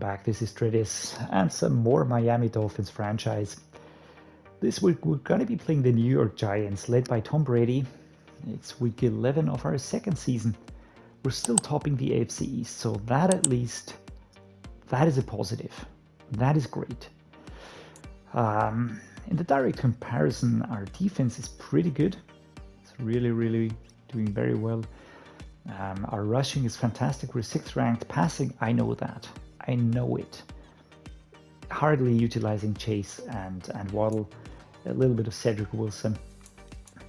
back. This is Dreddeus and some more Miami Dolphins franchise. This week we're going to be playing the New York Giants, led by Tom Brady. It's week 11 of our second season. We're still topping the AFC East, so that at least, that is a positive. That is great. In the direct comparison, our defense is pretty good. It's really doing very well. Our rushing is fantastic. We're 6th ranked. Passing, I know that. I know it. Hardly utilizing Chase and Waddle. A little bit of Cedrick Wilson,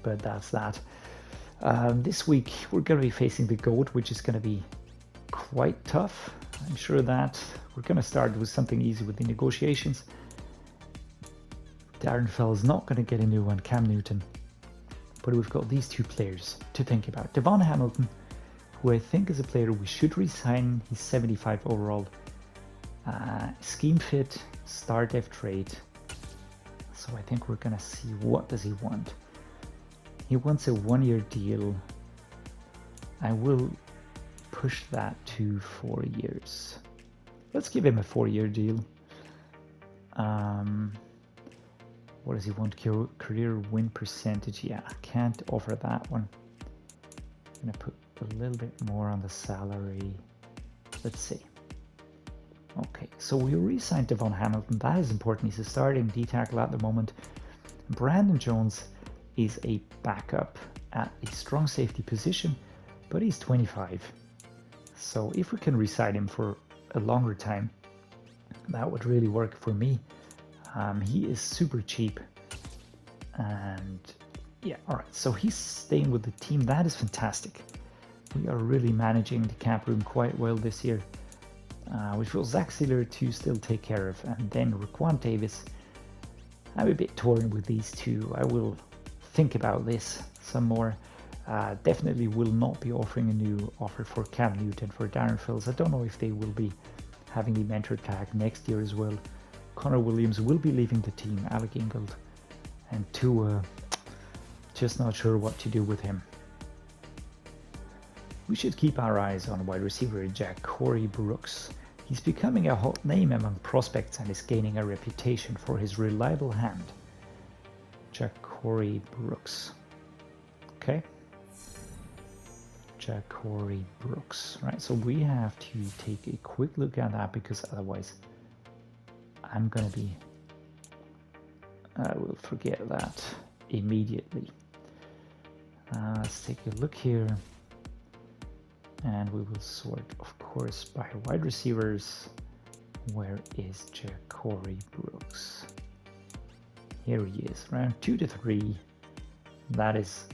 but that's that. This week we're going to be facing the Goode, which is going to be quite tough. I'm sure that we're going to start with something easy with the negotiations. Darren Fell's not going to get a new one, Cam Newton. But we've got these two players to think about. Devon Hamilton, who I think is a player we should re-sign. He's 75 overall. Scheme fit, star depth trade. So I think we're going to see, what does he want? He wants a 1-year deal. I will push that to 4 years. Let's give him a 4-year deal. What does he want? Career win percentage? Yeah, I can't offer that one. I'm going to put a little bit more on the salary. Let's see. Okay, so we re-signed Devon Hamilton. That is important. He's a starting D-tackle at the moment. Brandon Jones is a backup at a strong safety position, but he's 25. So if we can re-sign him for a longer time, that would really work for me. He is super cheap. And yeah, all right. So he's staying with the team. That is fantastic. We are really managing the cap room quite well this year. Which will Zach Sealer to still take care of. And then Raquan Davis. I'm a bit torn with these two. I will think about this some more. Definitely will not be offering a new offer for Cam Newton, for Darren Fells. I don't know if they will be having the mentor tag next year as well. Connor Williams will be leaving the team. Alec Ingold and Tua, just not sure what to do with him. We should keep our eyes on wide receiver Ja'Cory Brooks. He's becoming a hot name among prospects and is gaining a reputation for his reliable hand. Ja'Cory Brooks. Okay. Ja'Cory Brooks. Right, so we have to take a quick look at that because otherwise I'm going to be... I will forget that immediately. Let's take a look here. And we will sort, of course, by wide receivers. Where is Ja'Cory Brooks? Here he is, round 2 to 3. That is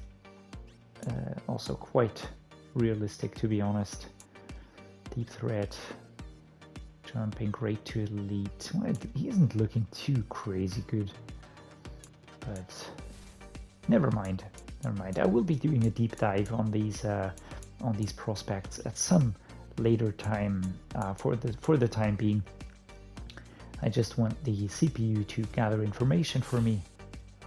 also quite realistic, to be honest. Deep threat, jumping great to elite. Well, he isn't looking too crazy good, but never mind. I will be doing a deep dive on these prospects at some later time. For the time being, I just want the CPU to gather information for me.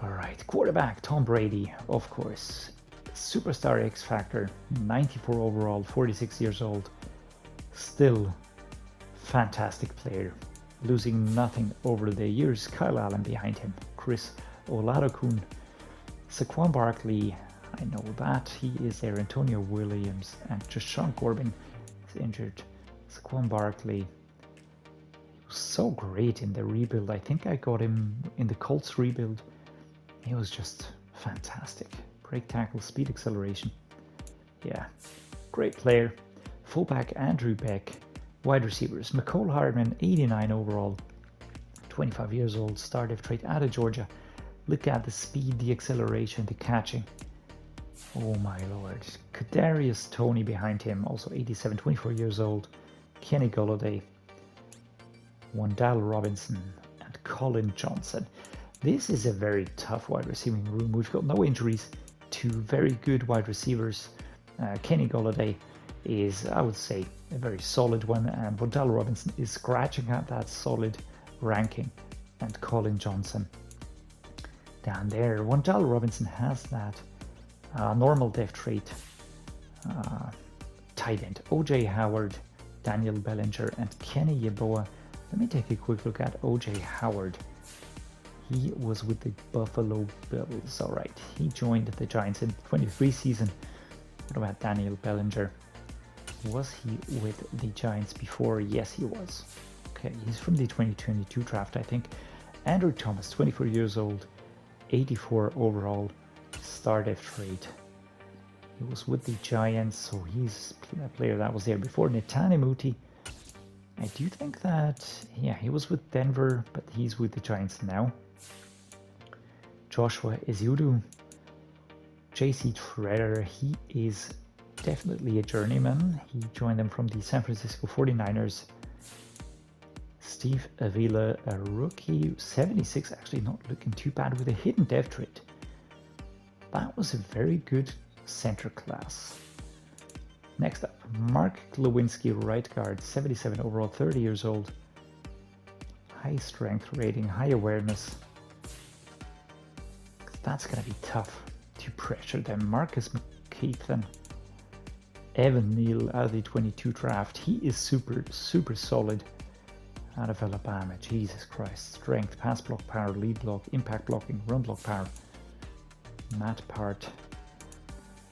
All right, quarterback Tom Brady, of course, superstar X Factor, 94 overall, 46 years old, still fantastic player, losing nothing over the years. Kyle Allen behind him, Chris Oladokun, Saquon Barkley. I know that he is there. Antonio Williams and Jashawn Corbin is injured. Saquon Barkley, he was so great in the rebuild. I think I got him in the Colts rebuild. He was just fantastic. Break tackle, speed acceleration. Yeah, great player. Fullback Andrew Beck. Wide receivers Mecole Hardman, 89 overall, 25 years old, star depth trait out of Georgia. Look at the speed, the acceleration, the catching. Oh my lord. Kadarius Toney behind him, also 87, 24 years old. Kenny Golladay, Wan-Dale Robinson, and Colin Johnson. This is a very tough wide receiving room. We've got no injuries, 2 very good wide receivers. Kenny Golladay is, I would say, a very solid one, and Wan-Dale Robinson is scratching at that solid ranking. And Colin Johnson down there. Wan-Dale Robinson has that normal depth trait. Tight end OJ Howard, Daniel Bellinger, and Kenny Yeboah Let me take a quick look at OJ Howard. He was with the Buffalo Bills. All right, he joined the Giants in the 23 season. What about Daniel Bellinger? Was he with the Giants before? Yes, he was. Okay, he's from the 2022 draft, I think. Andrew Thomas, 24 years old, 84 overall, star depth trade. He was with the Giants, so he's a player that was there before. Netane, I do think that, yeah, he was with Denver, but he's with the Giants now. Joshua Ezeudu, JC Treader, he is definitely a journeyman. He joined them from the San Francisco 49ers. Steve Avila, a rookie, 76, actually not looking too bad with a hidden depth trade. That was a very good center class. Next up, Mark Glowinski, right guard, 77 overall, 30 years old. High strength rating, high awareness. That's going to be tough to pressure them. Marcus McKeithen, Evan Neal out of the 22 draft. He is super, super solid out of Alabama. Jesus Christ. Strength, pass block power, lead block, impact blocking, run block power. Matt Part.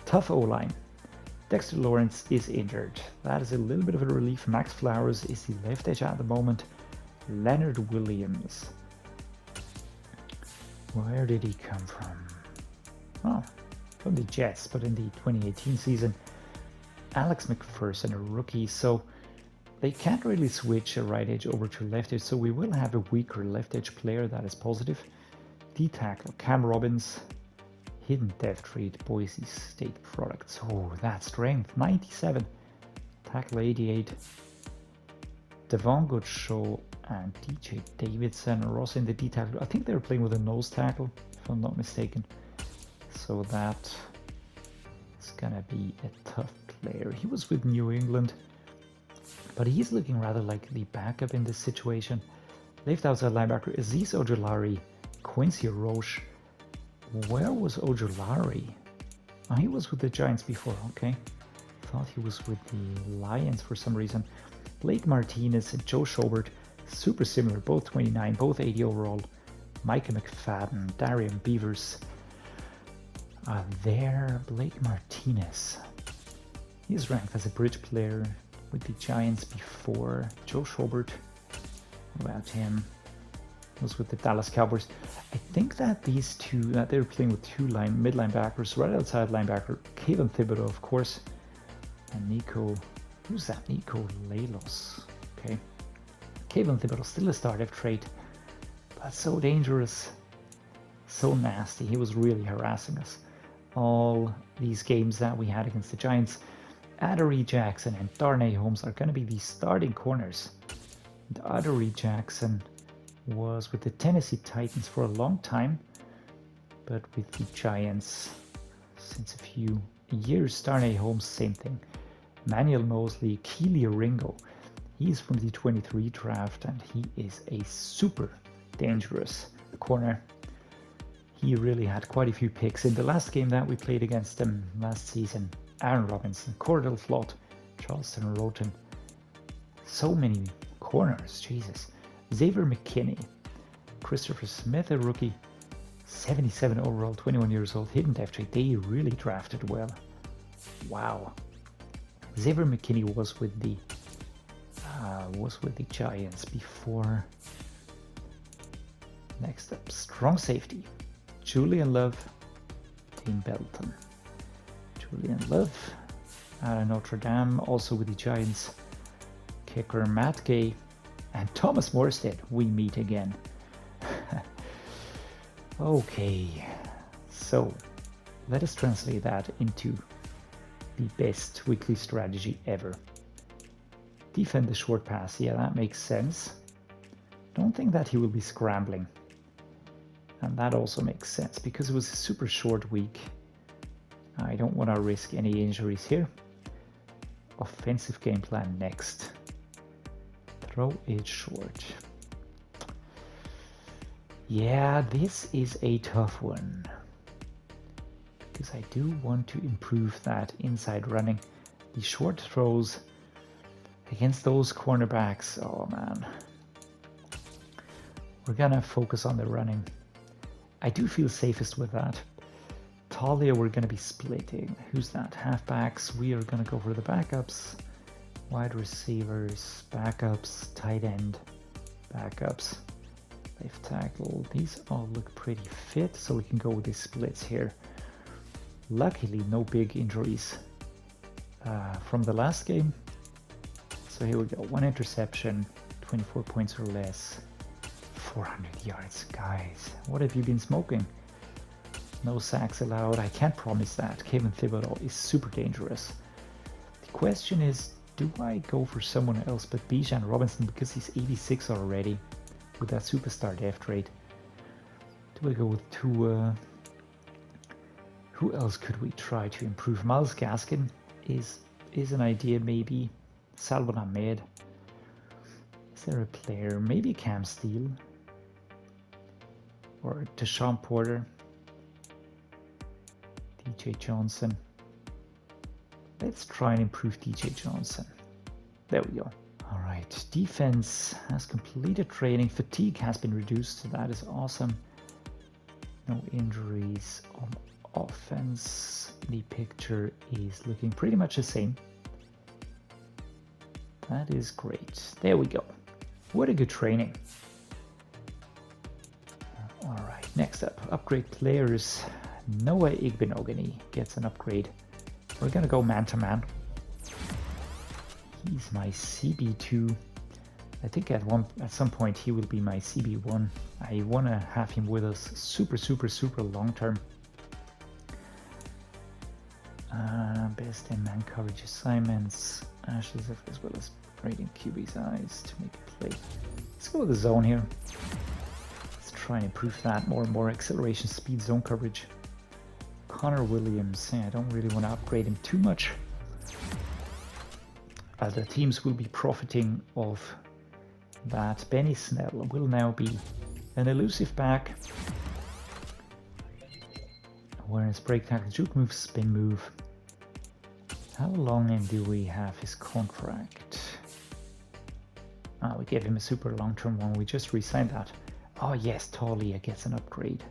Tough O-line. Dexter Lawrence is injured. That is a little bit of a relief. Max Flowers is the left edge at the moment. Leonard Williams. Where did he come from? Oh, from the Jets, but in the 2018 season. Alex McPherson, a rookie, so they can't really switch a right edge over to left edge, so we will have a weaker left edge player, that is positive. D-tackle, Cam Robbins, hidden depth trade, Boise State products. Oh, that strength, 97. Tackle 88. Devon Goodshaw and DJ Davidson are also in the D-tackle. I think they were playing with a nose tackle, if I'm not mistaken. So that is gonna be a tough player. He was with New England, but he's looking rather like the backup in this situation. Left outside linebacker, Azeez Ojulari, Quincy Roche. Where was Ojulari? Oh, he was with the Giants before, okay. Thought he was with the Lions for some reason. Blake Martinez and Joe Schobert, super similar, both 29, both 80 overall. Micah McFadden, Darian Beavers. There, Blake Martinez. He's ranked as a bridge player with the Giants before. Joe Schobert, what about him? Was with the Dallas Cowboys. I think that these two, that they're playing with two mid linebackers, right outside linebacker, Kayvon Thibodeau, of course, and Nico, who's that? Nico Lelos. Okay. Kayvon Thibodeau, still a startup trade, but so dangerous, so nasty. He was really harassing us. All these games that we had against the Giants, Adoree Jackson and Darnay Holmes are going to be the starting corners. And Adoree Jackson was with the Tennessee Titans for a long time, but with the Giants since a few years. Darnay Holmes, same thing. Manuel Mosley, Keely Ringo, he's from the 23 draft, and he is a super dangerous corner. He really had quite a few picks in the last game that we played against him last season. Aaron Robinson, Cordell Flott, Charleston Roten. So many corners, Jesus. Xavier McKinney, Christopher Smith, a rookie, 77 overall, 21 years old, hidden depth trade. They really drafted well. Wow. Xavier McKinney was with the Giants before. Next up, strong safety, Julian Love, Tim Belton. Julian Love out of Notre Dame, also with the Giants. Kicker Matt Gay and Thomas Morstead, we meet again. Okay, so let us translate that into the best weekly strategy ever. Defend the short pass, yeah, that makes sense. Don't think that he will be scrambling. And that also makes sense because it was a super short week. I don't want to risk any injuries here. Offensive game plan next. Throw it short. Yeah, this is a tough one. Because I do want to improve that inside running. The short throws against those cornerbacks, oh man. We're gonna focus on the running. I do feel safest with that. Taulia, we're gonna be splitting. Who's that? Halfbacks. We are gonna go for the backups. Wide receivers, backups, tight end, backups, left tackle. These all look pretty fit, so we can go with these splits here. Luckily, no big injuries from the last game. So here we go. 1 interception, 24 points or less, 400 yards. Guys, what have you been smoking? No sacks allowed. I can't promise that. Kevin Thibodeau is super dangerous. The question is, do I go for someone else but Bijan Robinson because he's 86 already with that superstar depth rate? Do I go with Tua? Who else could we try to improve? Myles Gaskin is an idea maybe. Salvon Ahmed. Is there a player? Maybe Cam Steele or Deshaun Porter. DJ Johnson. Let's try and improve DJ Johnson. There we go. All right, defense has completed training. Fatigue has been reduced, so that is awesome. No injuries on offense. The picture is looking pretty much the same. That is great. There we go. What a good training. All right, next up, upgrade players. Noah Igbinogany gets an upgrade. We're gonna go man-to-man. He's my CB2. I think at some point he will be my CB1. I wanna have him with us super long term. Best in man coverage assignments, ashes as well as rating QB's eyes to make a play. Let's go with the zone here. Let's try and improve that more and more. Acceleration, speed, zone coverage. Connor Williams, I don't really want to upgrade him too much. The teams will be profiting of that. Benny Snell will now be an elusive back. Awareness, break tackle, juke move, spin move. How long do we have his contract? We gave him a super long-term one. We just re-signed that. Oh yes, Taulia gets an upgrade.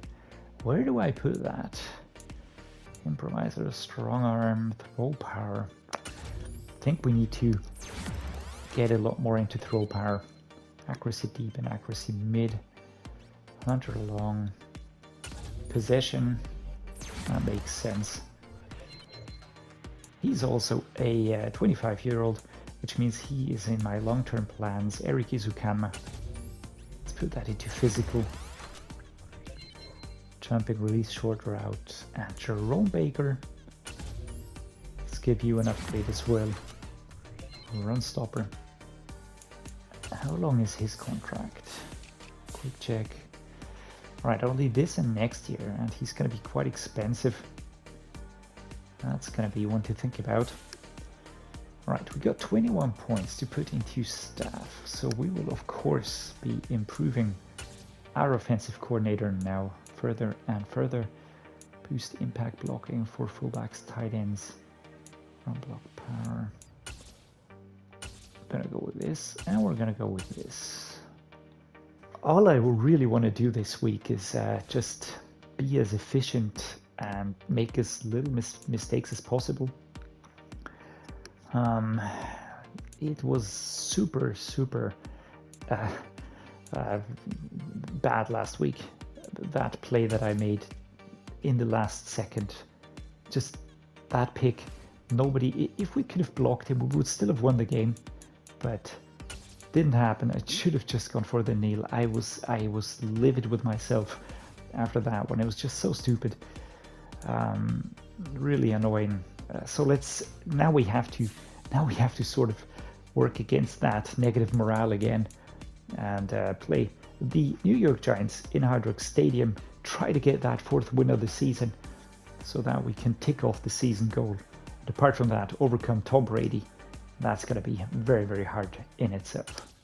Where do I put that? Improviser, strong arm, throw power. I think we need to get a lot more into throw power. Accuracy deep and accuracy mid. Hunter long. Possession. That makes sense. He's also a 25-year-old, which means he is in my long-term plans. Erik Ezukanma. Let's put that into physical. Jumping, release, short route, and Jerome Baker. Let's give you an upgrade as well. Run stopper. How long is his contract? Quick check. Alright, only this and next year, and he's going to be quite expensive. That's going to be one to think about. Alright, we got 21 points to put into staff, so we will of course be improving our offensive coordinator now further and further. Boost impact blocking for fullbacks, tight ends, run block power. Gonna go with this, and we're gonna go with this. All I really want to do this week is just be as efficient and make as little mistakes as possible. It was super bad last week. That play that I made in the last second, just that pick. Nobody, if we could have blocked him, we would still have won the game, but didn't happen. I should have just gone for the kneel. I was livid with myself after that one. It was just so stupid. Really annoying. So now we have to sort of work against that negative morale again and play the New York Giants in Hard Rock Stadium. Try to get that 4th win of the season so that we can tick off the season goal. And apart from that, overcome Tom Brady. That's going to be very hard in itself.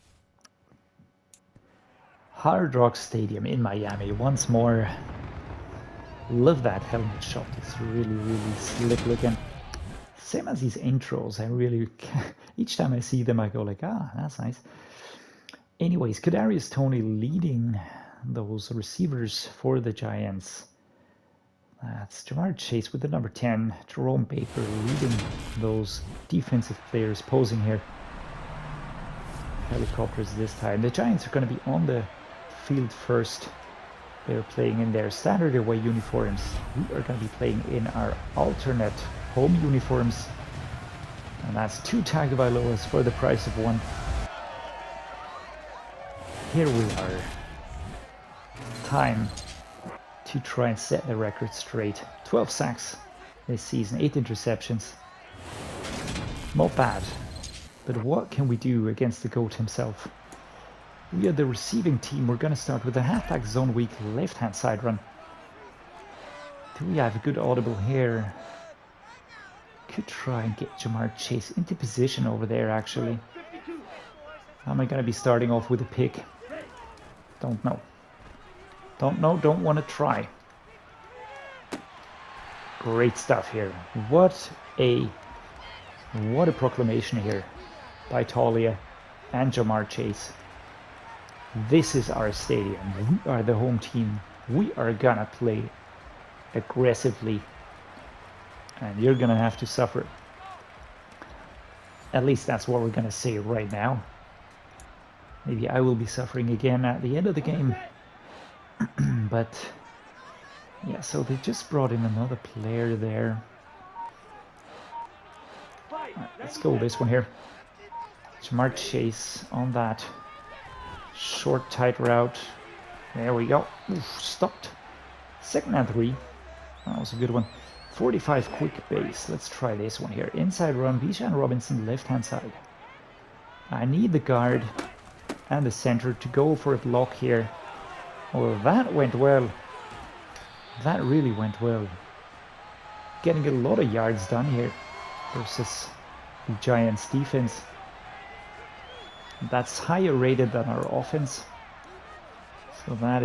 Hard Rock Stadium in Miami once more. Love that helmet shot. It's really slick looking. Same as these intros. I really, each time I see them, I go like, ah, that's nice. Anyways, Kadarius Toney leading those receivers for the Giants. That's Jamar Chase with the number 10, Jerome Baker leading those defensive players posing here. Helicopters this time. The Giants are going to be on the field first. They're playing in their standard away uniforms. We are going to be playing in our alternate home uniforms. And that's 2 Tagovailoas for the price of 1. Here we are. Time to try and set the record straight. 12 sacks this season, 8 interceptions. Not bad. But what can we do against the GOAT himself? We are the receiving team. We're going to start with a halfback zone weak left-hand side run. Do we have a good audible here? Could try and get Jamar Chase into position over there, actually. How am I going to be starting off with a pick? Don't know. Don't know, don't want to try. Great stuff here. What a proclamation here by Taulia and Jamar Chase. This is our stadium. We are the home team. We are gonna play aggressively. And you're gonna have to suffer. At least that's what we're gonna say right now. Maybe I will be suffering again at the end of the game. But yeah, so they just brought in another player there. Right, let's go this one here. Jamar Chase on that short tight route. There we go. Oof, stopped. 2nd and 3. That was a good one. 45 quick base. Let's try this one here. Inside run, Bijan Robinson left hand side. I need the guard and the center to go for a block here. Well, that went well. That really went well. Getting a lot of yards done here versus the Giants defense. That's higher rated than our offense. So that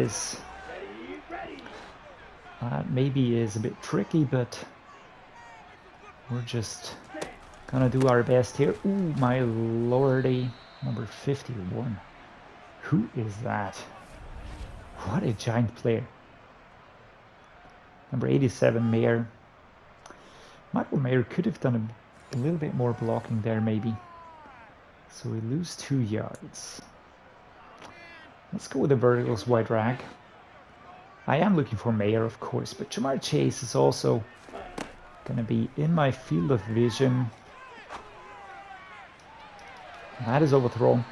maybe is a bit tricky, but we're just gonna do our best here. Ooh, my lordy. Number 51. Who is that? What a giant player. Number 87, Mayer. Michael Mayer could have done a little bit more blocking there, maybe. So we lose 2 yards. Let's go with the verticals wide rag. I am looking for Mayer, of course, but Jamar Chase is also going to be in my field of vision. That is overthrown.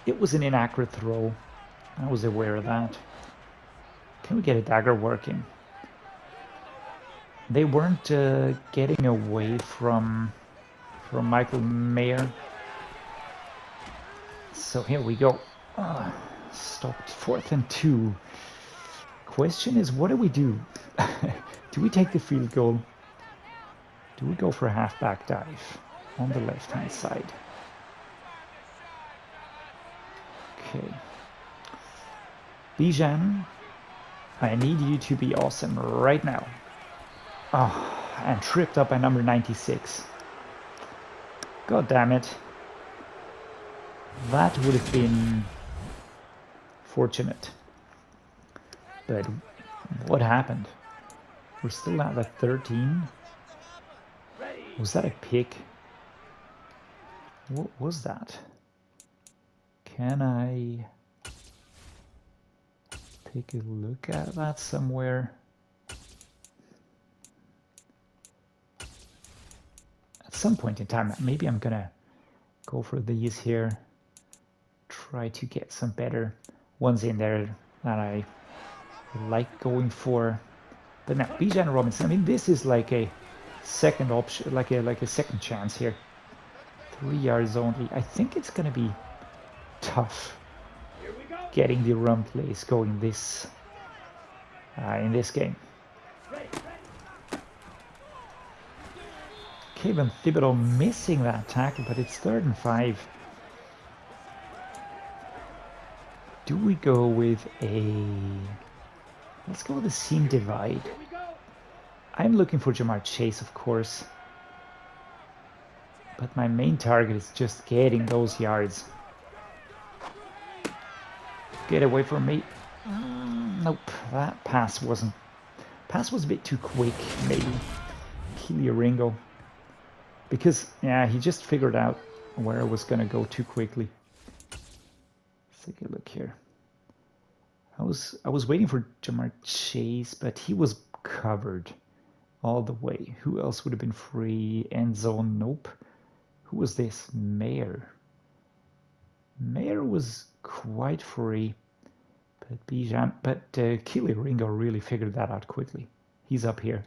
It was an inaccurate throw. I was aware of that. Can we get a dagger working? They weren't getting away from Michael Mayer. So here we go. Stopped. 4th and 2. Question is, what do we do? Do we take the field goal? Do we go for a halfback dive on the left-hand side? Okay. Bijan, I need you to be awesome right now. Oh, and tripped up by number 96. God damn it. That would have been fortunate. But what happened? We're still at the 13. Was that a pick? What was that? Can I take a look at that somewhere? At some point in time, maybe I'm gonna go for these here. Try to get some better ones in there that I like going for. But now, Bijan Robinson, I mean, this is like a second option, like a second chance here. 3 yards only. I think it's gonna be tough getting the run plays going this in this game. Kevin Thibodeau missing that tackle, but it's 3rd and 5. Do we go with a... Let's go with a seam divide. I'm looking for Jamar Chase, of course. But my main target is just getting those yards. Get away from me. Nope, that pass was a bit too quick, maybe. Keely Ringo. Because, yeah, he just figured out where I was going to go too quickly. Let's take a look here. I was waiting for Jamarr Chase, but he was covered all the way. Who else would have been free? End zone? Nope. Who was this? Mayer. Mayer was quite free. But Bijan, but Keely Ringo really figured that out quickly. He's up here.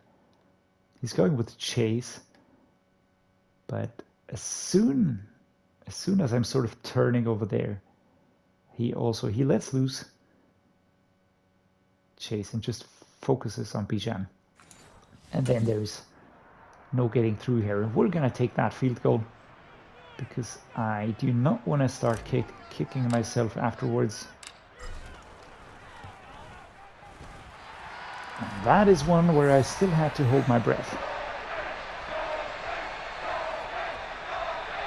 He's going with Chase. But as soon as I'm sort of turning over there, he lets loose Chase and just focuses on Bijan. And then there's no getting through here. We're gonna take that field goal because I do not want to start kicking myself afterwards. And that is one where I still had to hold my breath.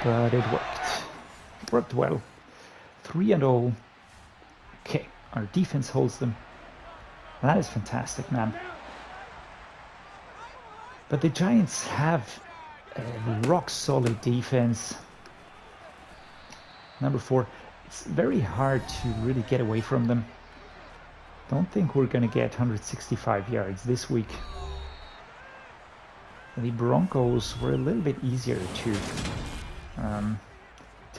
But it worked. It worked well. 3-0. Okay, our defense holds them. That is fantastic, man. But the Giants have a rock-solid defense. Number 4, it's very hard to really get away from them. Don't think we're going to get 165 yards this week. The Broncos were a little bit easier to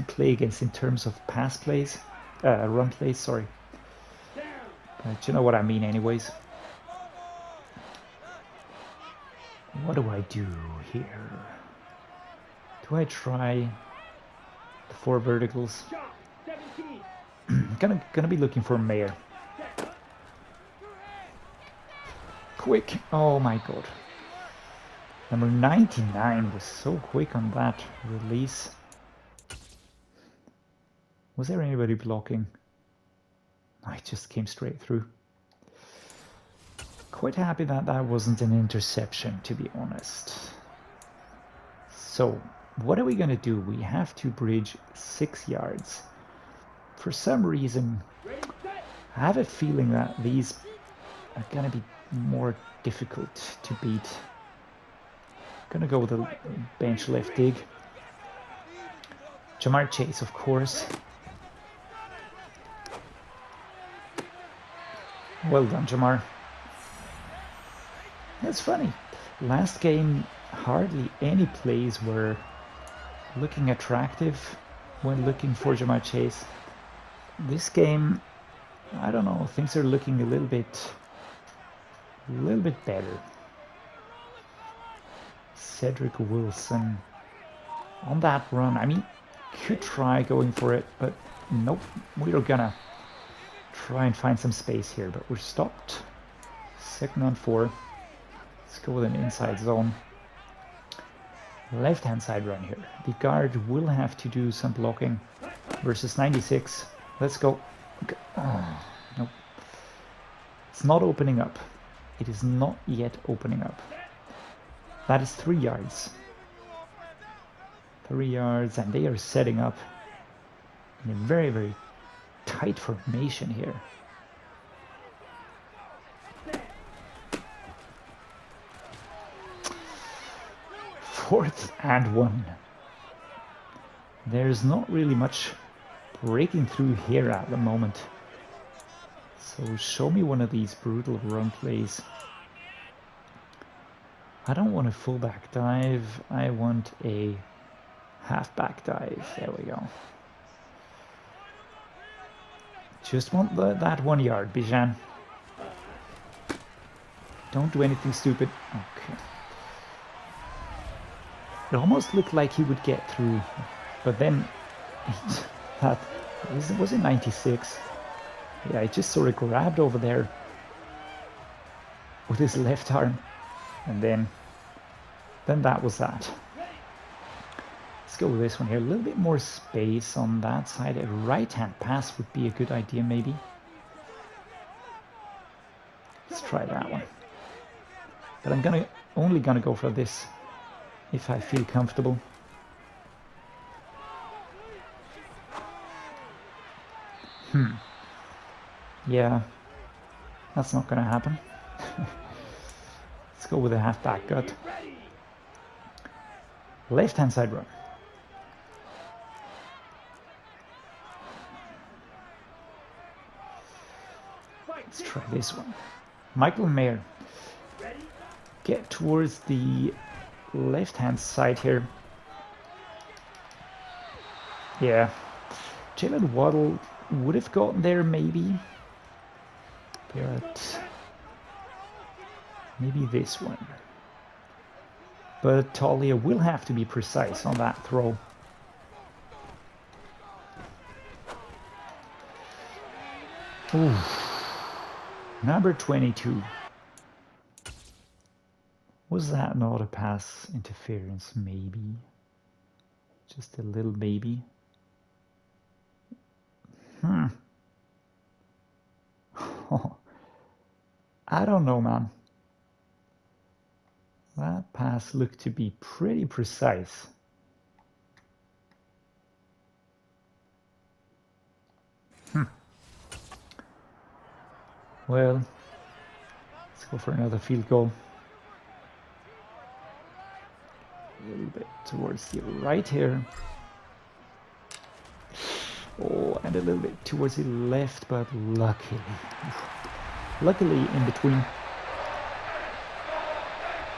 play against in terms of run plays, sorry. But you know what I mean anyways. What do I do here? Do I try the 4 verticals? gonna be looking for Mayer. Quick! Oh my god. Number 99 was so quick on that release. Was there anybody blocking? No, it just came straight through. Quite happy that that wasn't an interception, to be honest. So, what are we going to do? We have to bridge 6 yards. For some reason, I have a feeling that these are going to be more difficult to beat. Gonna go with a bench left dig. Jamarr Chase, of course. Well done, Jamarr. That's funny. Last game, hardly any plays were looking attractive when looking for Jamarr Chase. This game, I don't know, things are looking a little bit better. Cedrick Wilson on that run. I mean, could try going for it, but nope. We're gonna try and find some space here, but we're stopped. 2nd and 4. Let's go with an inside zone. Left-hand side run here. The guard will have to do some blocking versus 96. Let's go. Okay. Oh, nope. It's not opening up. It is not yet opening up. That is 3 yards. 3 yards, and they are setting up in a very, very tight formation here. Fourth and 1. There's not really much breaking through here at the moment. So show me one of these brutal run plays. I don't want a fullback dive. I want a halfback dive. There we go. Just want that 1 yard, Bijan. Don't do anything stupid. Okay. It almost looked like he would get through, but then that was it 96. Yeah, he just sort of grabbed over there with his left arm, and then that was that. Let's go with this one here. A little bit more space on that side. A right-hand pass would be a good idea, maybe. Let's try that one. But I'm only gonna go for this if I feel comfortable. Yeah, that's not gonna happen. Let's go with a halfback gut. Left-hand side run. Let's try this one. Michael Mayer. Get towards the left-hand side here. Yeah. Jaylen Waddle would have gotten there maybe. But maybe this one. But Taulia will have to be precise on that throw. Ooh. Number 22. Was that not a pass interference? Maybe. Just a little maybe. I don't know, man. That pass looked to be pretty precise. Well, let's go for another field goal. A little bit towards the right here. Oh, and a little bit towards the left, but luckily in between.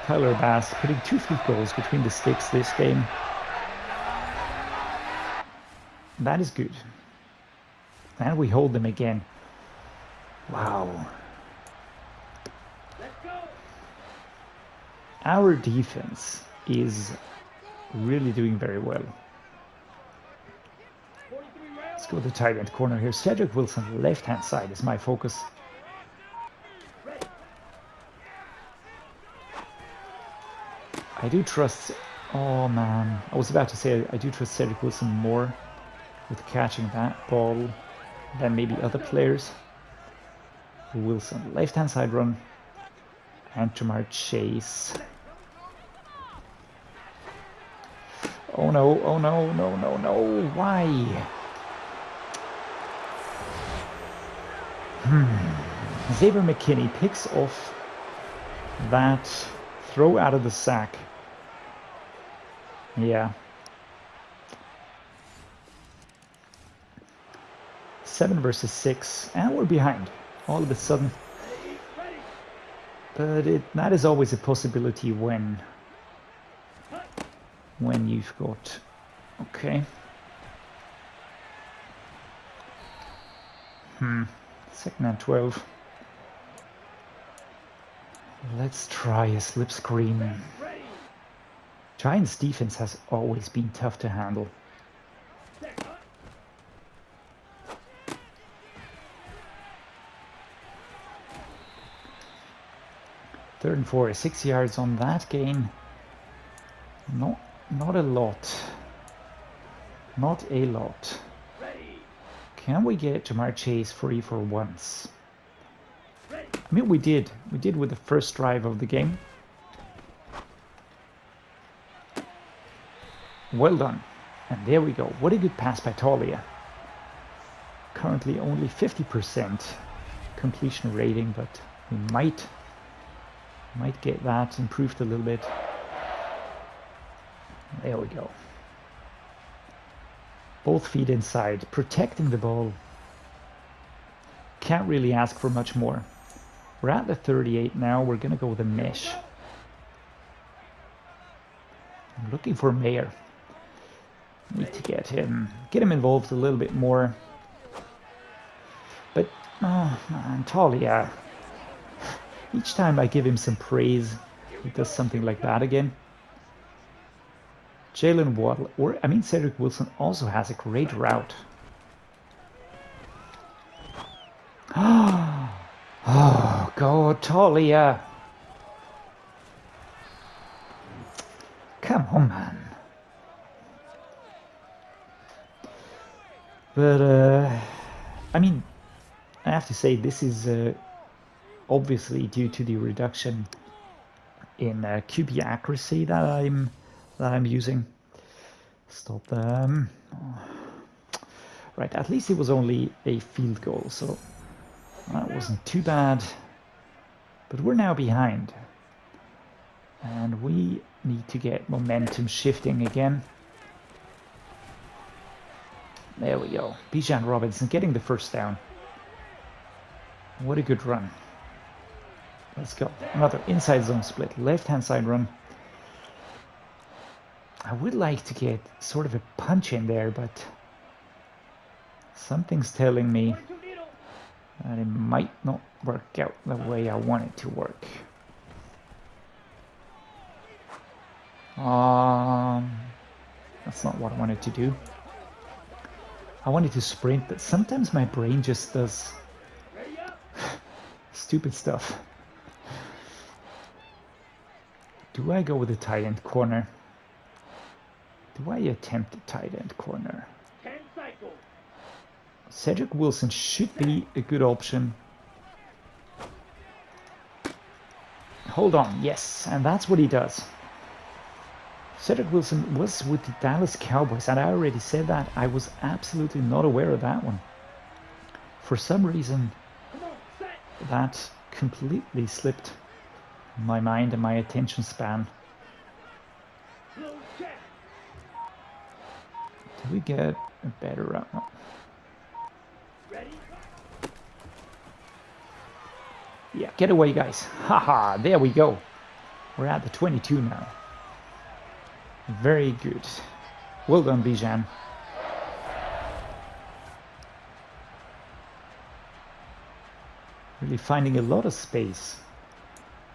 Tyler Bass putting 2 field goals between the sticks this game. That is good. And we hold them again. Wow. Our defense is really doing very well. Let's go to the tight end corner here. Cedrick Wilson, left-hand side is my focus. I do trust... Oh, man. I was about to say I do trust Cedrick Wilson more with catching that ball than maybe other players. Wilson, left-hand side run. And Jamarr Chase. Oh, no. Oh, no. No, no, no. Why? Xavier McKinney picks off that throw out of the sack. Yeah. 7 versus 6, and we're behind all of a sudden. But that is always a possibility when you've got... Okay. Second and 12. Let's try a slip screen. Giants defense has always been tough to handle. Third and 4, 6 yards on that gain. Not a lot. Not a lot. Can we get Jamarr Chase free for once? I mean, we did. We did with the first drive of the game. Well done. And there we go. What a good pass by Taulia. Currently only 50% completion rating, but we might get that improved a little bit. There we go. Both feet inside, protecting the ball. Can't really ask for much more. We're at the 38 now. We're going to go with a mesh. I'm looking for Mayer. Need to get him involved a little bit more. But, oh man, Taulia. Each time I give him some praise, he does something like that again. Jaylen Waddle, Cedrick Wilson also has a great route. Oh, go Taulia. Come on, man. But, I mean, I have to say this is obviously due to the reduction in QB accuracy that I'm using. Stop them. Right, at least it was only a field goal, so That wasn't too bad, but we're now behind. And we need to get momentum shifting again. There we go. Bijan Robinson getting the first down. What a good run. Let's go. Another inside zone split. Left-hand side run. I would like to get sort of a punch in there, but something's telling me that it might not work out the way I want it to work. That's not what I wanted to do. I wanted to sprint, but sometimes my brain just does stupid stuff. Do I go with the tight end corner? Do I attempt the tight end corner? Cedrick Wilson should be a good option. Hold on, yes, and that's what he does. Cedrick Wilson was with the Dallas Cowboys, and I already said that. I was absolutely not aware of that one. For some reason, that completely slipped my mind and my attention span. Do we get a better route? No. Yeah, get away, guys. Haha, there we go. We're at the 22 now. Very good. Well done, Bijan. Really finding a lot of space.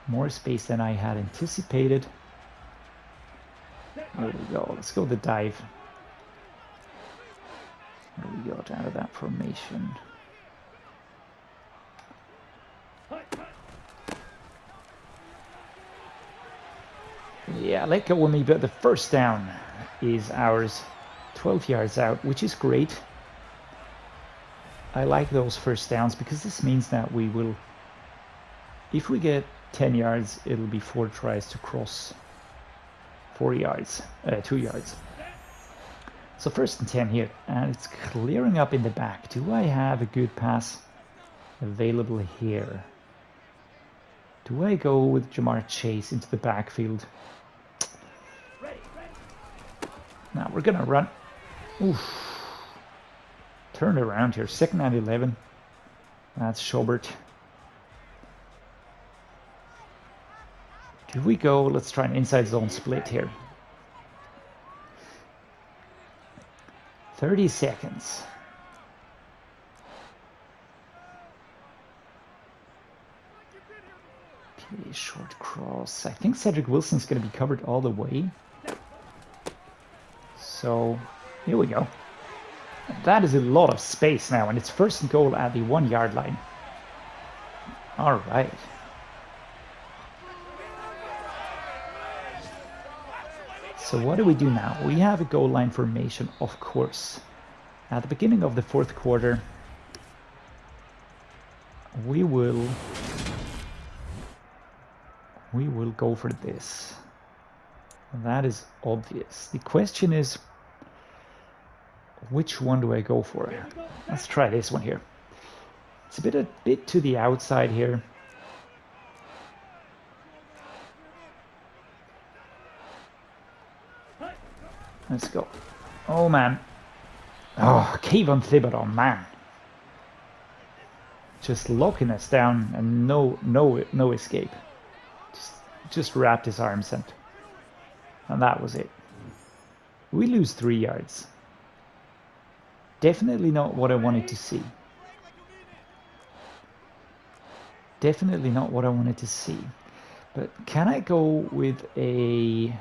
More space than I had anticipated. There we go. Let's go the dive. There we got out of that formation. Yeah, let go with me, but the first down is ours. 12 yards out, which is great. I like those first downs because this means that we will, if we get 10 yards, it'll be 4 tries to cross 4 yards, 2 yards. So first and 10 here, and it's clearing up in the back. Do I have a good pass available here? Do I go with Jamarr Chase into the backfield? Now we're gonna run. Oof. Turn around here. 2nd and 11. That's Schobert. Do we go? Let's try an inside zone split here. 30 seconds. Okay, short cross. I think Cedrick Wilson's going to be covered all the way. So, here we go. That is a lot of space now, and it's 1st and goal at the 1 yard line. All right. So what do we do now? We have a goal line formation, of course. At the beginning of the 4th quarter, we will go for this. That is obvious. The question is, which one do I go for? Let's try this one here. It's a bit to the outside here. Let's go. Oh man. Oh, Kayvon Thibodeau, man. Just locking us down and no escape. Just wrapped his arms and that was it. We lose 3 yards. Definitely not what I wanted to see. Definitely not what I wanted to see. But can I go with a...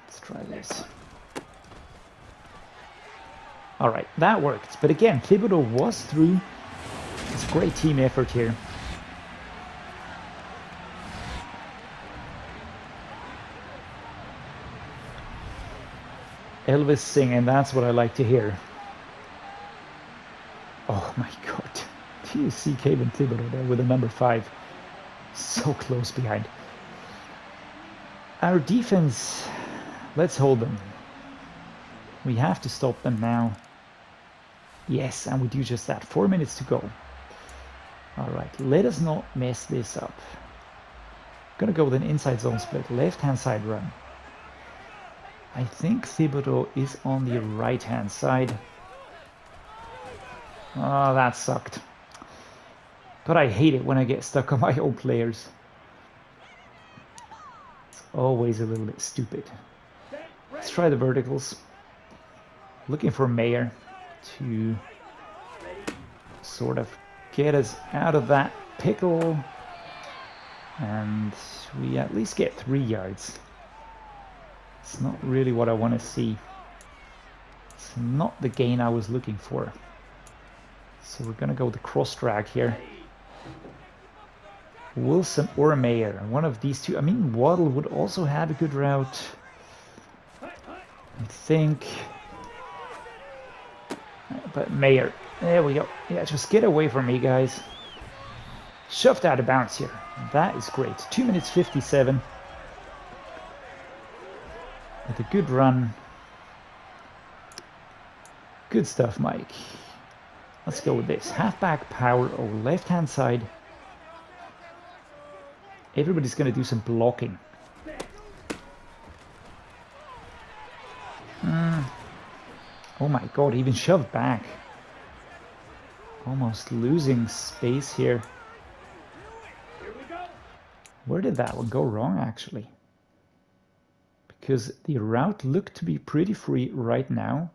let's try this. All right, that worked. But again, Thibodeau was through. It's a great team effort here. Elvis singing, that's what I like to hear. Oh my God. Do you see Kayvon Thibodeau there with the number 5? So close behind. Our defense, let's hold them. We have to stop them now. Yes, and we do just that. 4 minutes to go. All right, let us not mess this up. Gonna go with an inside zone split, left-hand side run. I think Thibodeau is on the right-hand side. Oh, that sucked. But I hate it when I get stuck on my own players. It's always a little bit stupid. Let's try the verticals. Looking for Mayer to sort of get us out of that pickle. And we at least get 3 yards. It's not really what I want to see. It's not the gain I was looking for. So we're going to go with the cross drag here. Wilson or Mayer. One of these two. I mean, Waddle would also have a good route. I think. But Mayer. There we go. Yeah, just get away from me, guys. Shoved out of bounds here. That is great. 2 minutes 57. With a good run. Good stuff, Mike. Let's go with this. Halfback power over left-hand side. Everybody's going to do some blocking. Oh my god, even shoved back. Almost losing space here. Where did that one go wrong, actually? Because the route looked to be pretty free right now.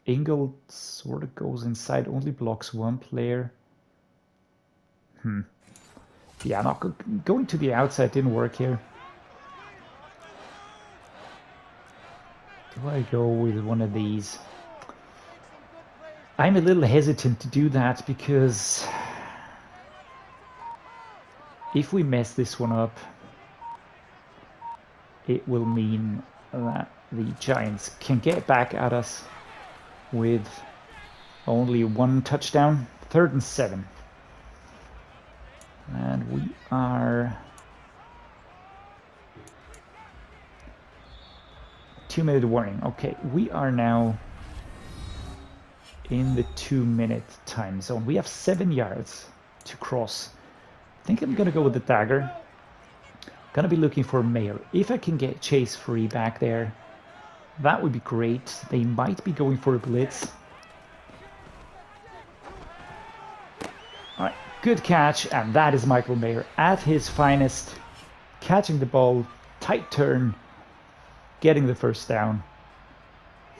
Ingle sort of goes inside, only blocks one player. Yeah, not going to the outside didn't work here. Do I go with one of these? I'm a little hesitant to do that because if we mess this one up, it will mean that the Giants can get back at us with only 1 touchdown. 3rd and 7. And we are 2-minute warning. Okay, we are now in the 2-minute time zone. We have 7 yards to cross. I think I'm gonna go with the dagger. Gonna be looking for Mayer. If I can get Chase free back there, that would be great. They might be going for a blitz. All right, good catch, and that is Michael Mayer at his finest, catching the ball, tight turn, getting the first down.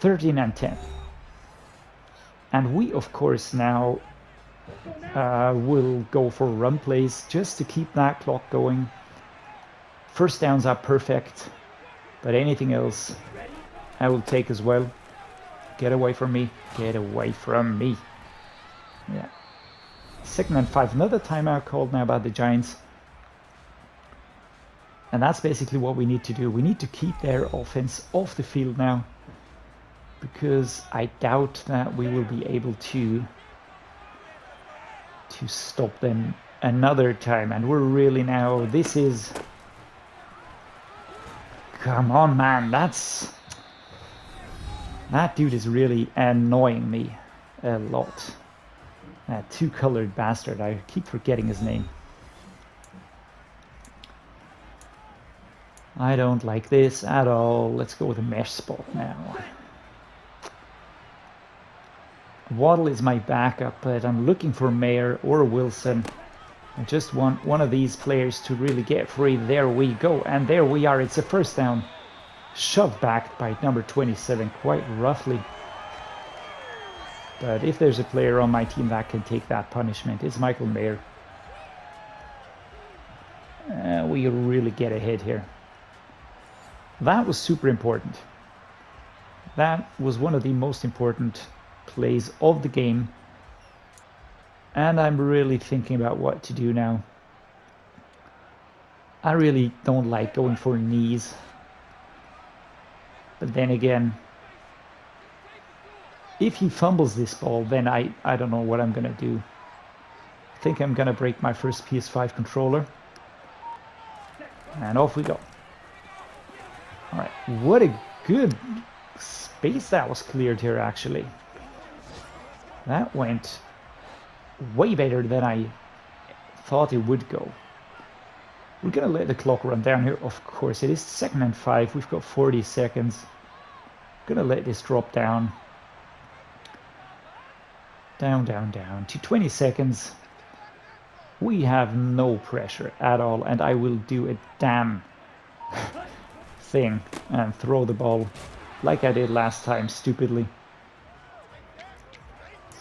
13 and 10. And we, of course, now will go for run plays just to keep that clock going. First downs are perfect, but anything else I will take as well. Get away from me. Get away from me. Yeah. 2nd and 5. Another timeout called now by the Giants. And that's basically what we need to do. We need to keep their offense off the field now, because I doubt that we will be able to stop them another time. And we're really now, this is, come on, man, that dude is really annoying me a lot. That 2-colored bastard, I keep forgetting his name. I don't like this at all. Let's go with a mesh spot now. Waddle is my backup, but I'm looking for Mayer or Wilson. I just want one of these players to really get free. There we go, and there we are. It's a first down. Shoved back by number 27 quite roughly. But if there's a player on my team that can take that punishment, it's Michael Mayer. We really get ahead here. That was super important. That was one of the most important plays of the game. And I'm really thinking about what to do now. I really don't like going for knees. But then again, if he fumbles this ball, then I don't know what I'm going to do. I think I'm going to break my first PS5 controller. And off we go. All right, what a good base that was cleared here, actually. That went way better than I thought it would go. We're gonna let the clock run down here. Of course, it is 2nd and 5. We've got 40 seconds. Gonna let this drop down. Down, down, down to 20 seconds. We have no pressure at all, and I will do a damn thing and throw the ball like I did last time, stupidly.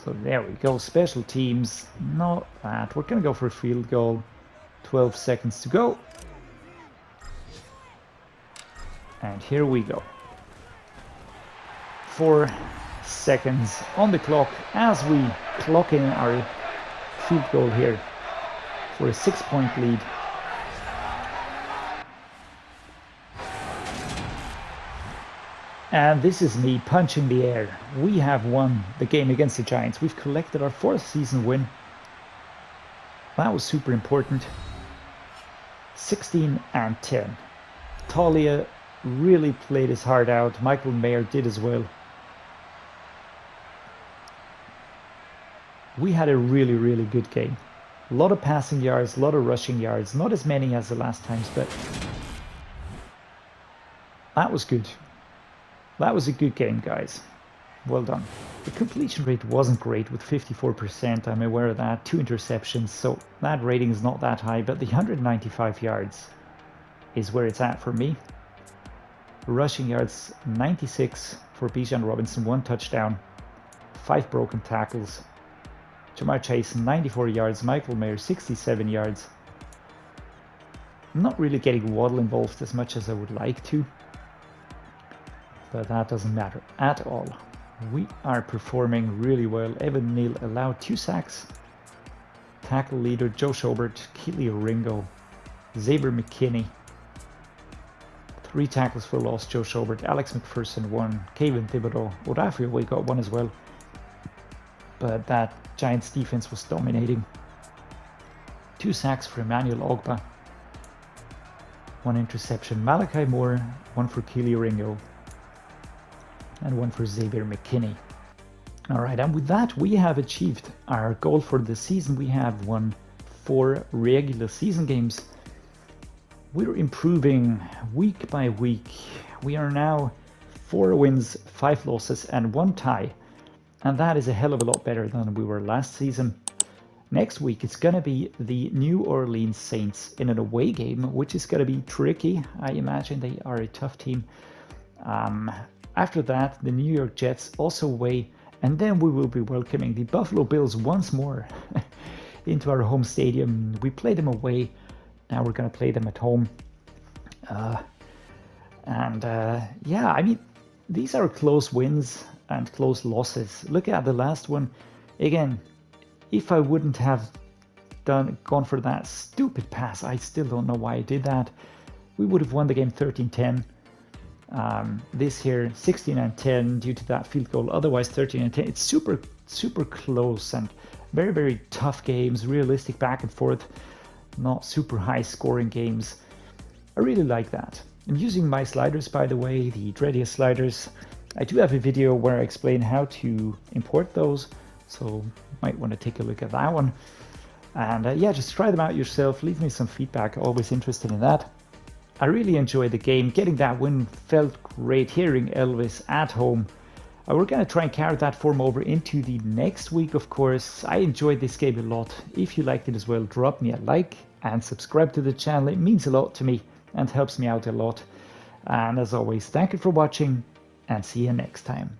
So there we go. Special teams, not that. We're gonna go for a field goal. 12 seconds to go. And here we go. 4 seconds on the clock as we clock in our field goal here for a 6-point lead. And this is me punching the air. We have won the game against the Giants. We've collected our 4th season win. That was super important. 16 and 10. Taulia really played his heart out. Michael Mayer did as well. We had a really, really good game. A lot of passing yards, a lot of rushing yards. Not as many as the last times, but that was good. That was a good game, guys. Well done. The completion rate wasn't great with 54%. I'm aware of that. 2 interceptions, so that rating is not that high, but the 195 yards is where it's at for me. Rushing yards, 96 for Bijan Robinson, 1 touchdown, 5 broken tackles. Jamarr Chase, 94 yards. Michael Mayer, 67 yards. I'm not really getting Waddle involved as much as I would like to, but that doesn't matter at all. We are performing really well. Evan Neal allowed 2 sacks. Tackle leader Joe Schobert, Keely Ringo, Xavier McKinney. 3 tackles for loss, Joe Schobert, Alex McPherson 1, Kevin Thibodeau, Odafe we got 1 as well. But that Giants defense was dominating. 2 sacks for Emmanuel Ogbah. 1 interception, Malachi Moore, 1 for Keely Ringo, and 1 for Xavier McKinney. All right, and with that, we have achieved our goal for the season. We have won 4 regular season games. We're improving week by week. We are now 4 wins, 5 losses, and 1 tie. And that is a hell of a lot better than we were last season. Next week, it's going to be the New Orleans Saints in an away game, which is going to be tricky. I imagine they are a tough team. After that, the New York Jets also away, and then we will be welcoming the Buffalo Bills once more into our home stadium. We played them away, now we're going to play them at home. Yeah, I mean, these are close wins and close losses. Look at the last one. Again, if I wouldn't have gone for that stupid pass, I still don't know why I did that, we would have won the game 13-10. This here 16-10 due to that field goal, otherwise 13-10. It's super close and very tough games, realistic back and forth, not super high scoring games. I really like that. I'm using my sliders, by the way, the Dreddeus sliders. I do have a video where I explain how to import those, so you might want to take a look at that one. And yeah, just try them out yourself, leave me some feedback, always interested in that. I really enjoyed the game. Getting that win felt great. Hearing Elvis at home. We're going to try and carry that form over into the next week, of course. I enjoyed this game a lot. If you liked it as well, drop me a like and subscribe to the channel. It means a lot to me and helps me out a lot. And as always, thank you for watching and see you next time.